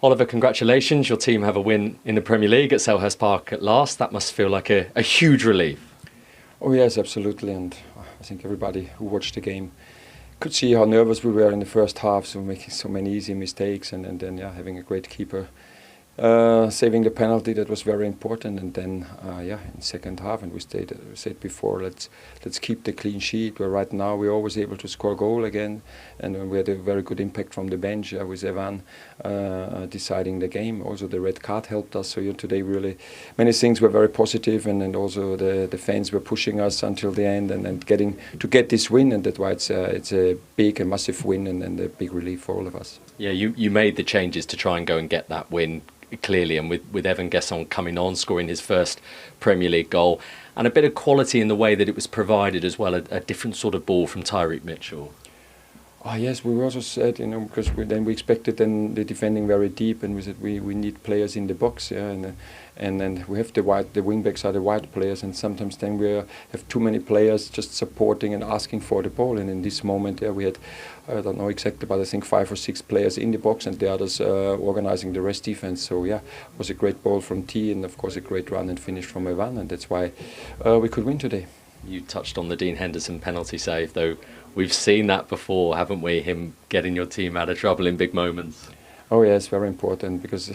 Oliver, congratulations. Your team have a win in the Premier League at Selhurst Park at last. That must feel like a huge relief. Oh yes, absolutely, and I think everybody who watched the game could see how nervous we were in the first half, so making so many easy mistakes, and then having a great keeper saving the penalty, that was very important. And then in second half, and we said before, let's keep the clean sheet. Where right now we're always able to score a goal again, and we had a very good impact from the bench with Evann deciding the game. Also the red card helped us. So today really many things were very positive, and also the fans were pushing us until the end, and get this win, and that's why it's a big and massive win, and a big relief for all of us. Yeah, you made the changes to try and go and get that win clearly, and with Evann Guessand coming on, scoring his first Premier League goal, and a bit of quality in the way that it was provided as well, a different sort of ball from Tyreek Mitchell. Oh yes, we also said, because we expected then the defending very deep, and we said we need players in the box, and we have the wing backs are the wide players, and sometimes then we have too many players just supporting and asking for the ball, and in this moment we had, I don't know exactly, but I think 5 or 6 players in the box, and the others organizing the rest defense. So it was a great ball from T, and of course a great run and finish from Evann, and that's why we could win today. You touched on the Dean Henderson penalty save, though. We've seen that before, haven't we? Him getting your team out of trouble in big moments. Oh yes, very important, because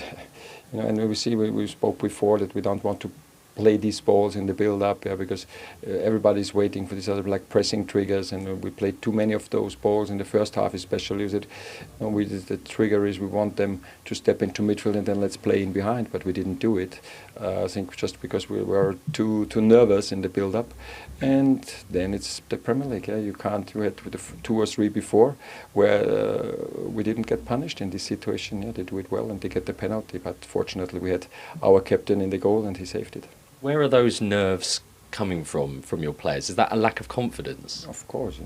and we spoke before that we don't want to play these balls in the build-up, because everybody's waiting for these other like pressing triggers, and we played too many of those balls in the first half, especially. The trigger is we want them to step into midfield and then let's play in behind, but we didn't do it. I think just because we were too nervous in the build-up, and then it's the Premier League. You can't. We had 2 or 3 before where we didn't get punished in this situation. They do it well and they get the penalty, but fortunately we had our captain in the goal and he saved it. Where are those nerves coming from your players? Is that a lack of confidence? Of course,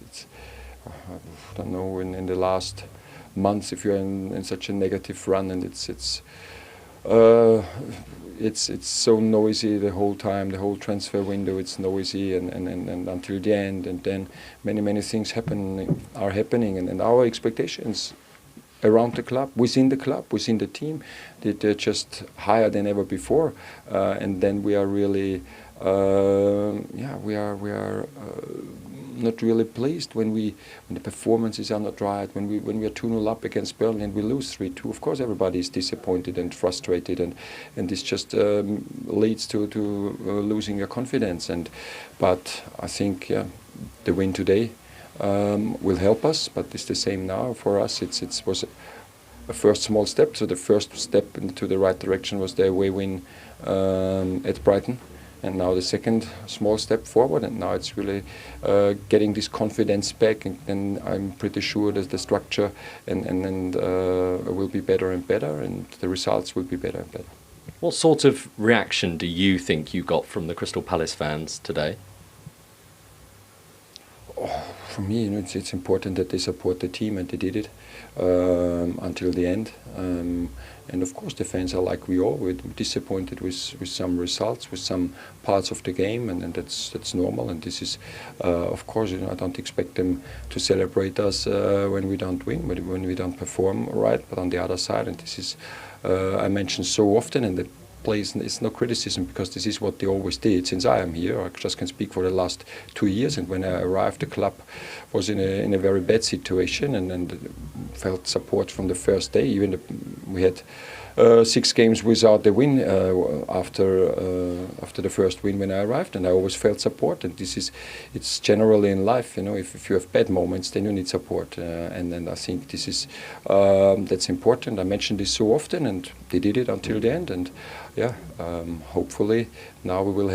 it's I don't know, in the last months, if you're in such a negative run, and it's so noisy the whole time, the whole transfer window, it's noisy, and until the end, and then many things are happening, and our expectations around the club, within the team, they're just higher than ever before, and then we are really, we are not really pleased when the performances are not right, when we are 2-0 up against Burnley and we lose 3-2. Of course, everybody is disappointed and frustrated, and this just leads to losing your confidence. But I think the win today will help us, but it's the same now for us. It was a first small step. So the first step into the right direction was the away win at Brighton, and now the second small step forward. And now it's really getting this confidence back, and then I'm pretty sure that the structure and will be better and better, and the results will be better and better. What sort of reaction do you think you got from the Crystal Palace fans today? For me, it's important that they support the team, and they did it until the end. And of course, the fans are like we all. We're disappointed with some results, with some parts of the game, and that's normal. And this is, of course, I don't expect them to celebrate us when we don't win, when we don't perform right. But on the other side, and this is, I mentioned so often, and the place, it's no criticism, because this is what they always did since I am here. I just can speak for the last 2 years, and when I arrived, the club was in a very bad situation, and felt support from the first day. Even we had 6 games without the win after the first win when I arrived, and I always felt support. And it's generally in life, if you have bad moments, then you need support, and I think this is that's important. I mentioned this so often, and they did it until the end. And hopefully now we will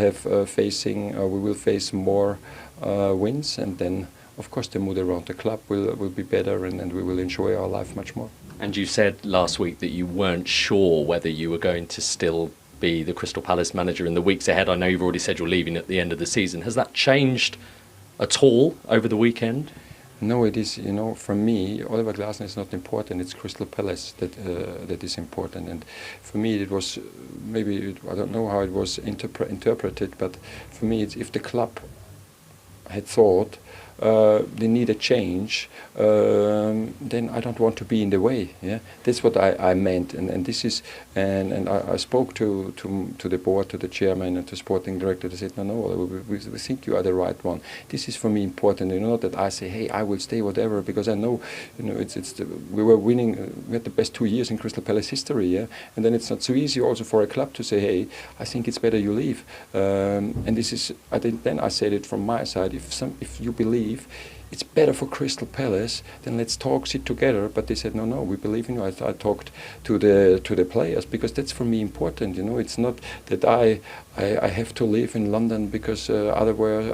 face more wins, and then of course the mood around the club will be better, and we will enjoy our life much more. And you said last week that you weren't sure whether you were going to still be the Crystal Palace manager in the weeks ahead. I know you've already said you're leaving at the end of the season. Has that changed at all over the weekend? No, it is, for me, Oliver Glasner is not important. It's Crystal Palace that is important. And for me, it was I don't know how it was interpreted, but for me, it's if the club had thought they need a change, then I don't want to be in the way. Yeah, that's what I meant, and this is, and I spoke to the board, to the chairman, and to sporting director. They said, no, we think you are the right one. This is for me important. Not that I say, hey, I will stay whatever, because I know, we were winning. We had the best 2 years in Crystal Palace history. Yeah, and then it's not so easy also for a club to say, hey, I think it's better you leave. And this is, I think, then I said it from my side. If you believe it's better for Crystal Palace, then let's talk, sit together. But they said, no, we believe in you. I talked to the players, because that's for me important. It's not that I have to live in London because otherwise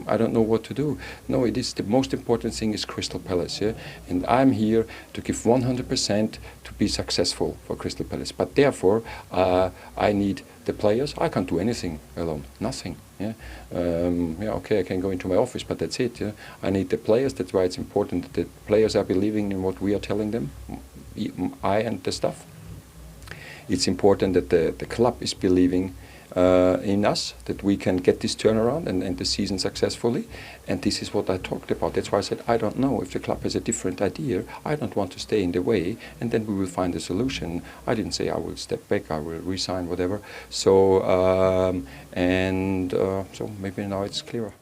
I don't know what to do. No, it is the most important thing is Crystal Palace, yeah. And I'm here to give 100% to be successful for Crystal Palace. But therefore, I need the players. I can't do anything alone. Nothing. Yeah. Okay, I can go into my office, but that's it. Yeah. I need the players. That's why it's important that the players are believing in what we are telling them, I and the staff. It's important that the club is believing in us, that we can get this turnaround and end the season successfully. And this is what I talked about. That's why I said, I don't know if the club has a different idea. I don't want to stay in the way, and then we will find a solution. I didn't say I will step back, I will resign, whatever. So, so maybe now it's clearer.